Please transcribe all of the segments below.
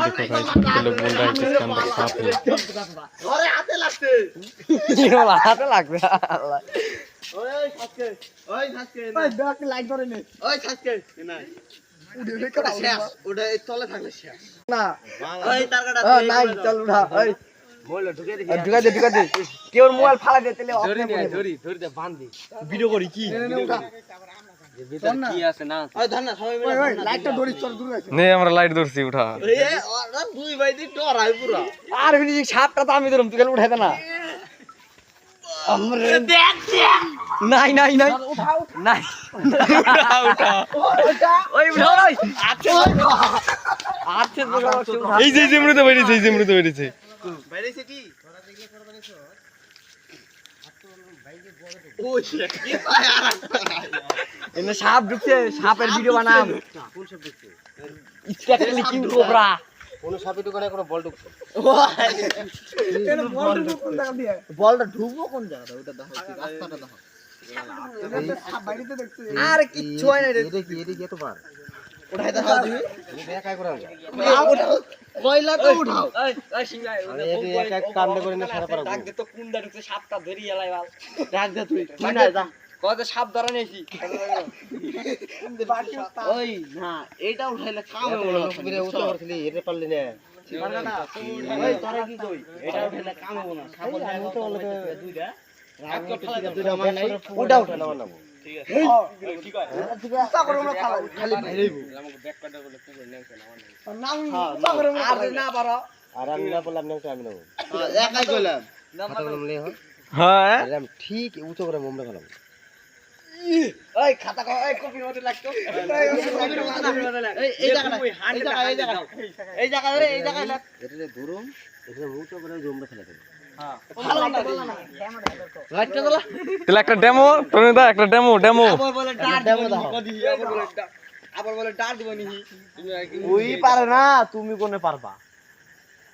देखो गाइस ये लोग बोल रहा है कि इसके अंदर सांप है। अरे हाथे লাগছে হাতে লাগবে আল্লাহ ওই সাজকে ওই সাজকে ওই ব্যাক লাইট ধরে নে ওই সাজকে না উঠে করা শেষ ওটা এই তলে থাকলে শেষ না ওই তারকাটা নাই চল উঠা ওই মোবাইল ঢুকে দেখি ঢুকা দে কেউ মোবাইল ফালা দে তাহলে ধরি দে বাঁধি ভিডিও করি কি ভিতর কি আছে না ওই ধর না সবাই মিলে ওই লাইটটা ধরি চল দূর আছে নে আমরা লাইট ধরছি উঠা এ ওরা দুই ভাই দি টরাই পুরো আর ফিনিশিং সাপটা তো আমি ধরম তুই গেল উঠাইতে না আমরে দেখ নাই নাই নাই নাই উঠা ওই উঠা ওই আছে আছে উঠা এই যে মৃত বেরিয়েছে বাইরেছে কি ওই কি পায় আর এনে সাপ ঢুকছে সাপের ভিডিও বানাম কোন সব দেখছে স্পেশালি কিং কোবরা কোন সাপে দোকানে কোনো বল ঢুকছে কেন বল ঢুকছে কোন জায়গা দিয়ে বলটা ঢুকবো কোন জায়গাটা ওটা দেখো রাস্তাটা দেখো সাপ বাইরেতে দেখছে আর কিচ্ছু হয় না রে এটা কি এত বার উঠাই দাও তুমি একাই করে উঠাও কয়লা তো উঠাও এই সিংলাই আমি একা কামড়ে করে না সারা পারবো ডাক দে তো কুন্ডা ঢুকছে সাপটা ধরি এলাই বাল ডাক দে তুই না যা কত সাপ ধরা নেছি ওই না এটা উঠাইলে কাম হবে না তুমি উঠতে পারছিলি এটা পারলি না ওই তোরা কি কই এটা উঠাইলে কাম হবে না সাপল যায় উঠতে বলে দুইটা রাগ করতে দুইটা মান নাই ওটা উঠা না বানাবো ঠিক আছে ঠিক আছে উঠা করে আমরা খালি বাইরেইবো আমাকে ব্যাক কাটা বলে পুরো নেছে না নাম উঠা করে আর না পারো আর আমি না বললাম না আমি নেব একাই কইলাম কথা বললে হ্যাঁ এরকম ঠিক উঁচু করে মোমরা ফেলাবো এই খাতা কো এই কপির মধ্যে লাগতো এই জায়গা ধরে এই জায়গায় লাগ এটা ধরুন এটা উঁচু করে জমরা ফেলা দেব হ্যাঁ ভালো না লাইটটা দাও তাহলে একটা ডেমো তুমি দা একটা ডেমো আবার বলে ডার ডেমো দাও আবার বলে ডার দিব নি ওই পারে না তুমি কোনে পারবা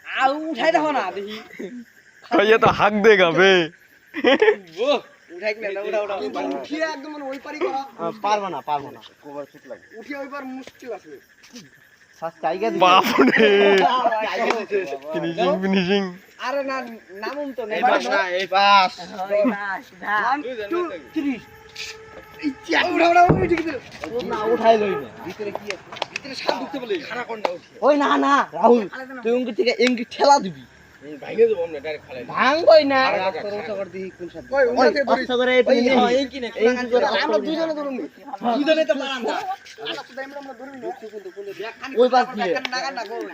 আ উঠাই দেখো না দেখি ये तो हक देगा बे ও উঠাই না উঠা উঠিয়ে একদম মানে ওই পারি করা পারবা না কোবার ছুট লাগে উঠিয়ে ওইবার মুশকিল আছে শ্বাস কাইগা দিবে बाप रे फिनिशिंग আরে না নামুম তো নেই এই পাস না উঠাই লই না ভিতরে কি আছে ভিতরে সাপ ঢুকতে বলে খাড়া কোনটা উঠে ওই না রাহুল তুই উঙ্গি থেকে এঙ্গি ঠেলা দিবি ভাঙে দেব আমরা ডাইরেক্ট খালাই ভাঙবই না উঁচু করে দেখি কোন সাপ ওই উনাতে ধরি কষ্ট করে ওই তুমি এই কি না আমরা দুজনে ধরুন দুজনে তো পারাম না আমরা তো আমরা ধরুন ওই পাশ দিয়ে না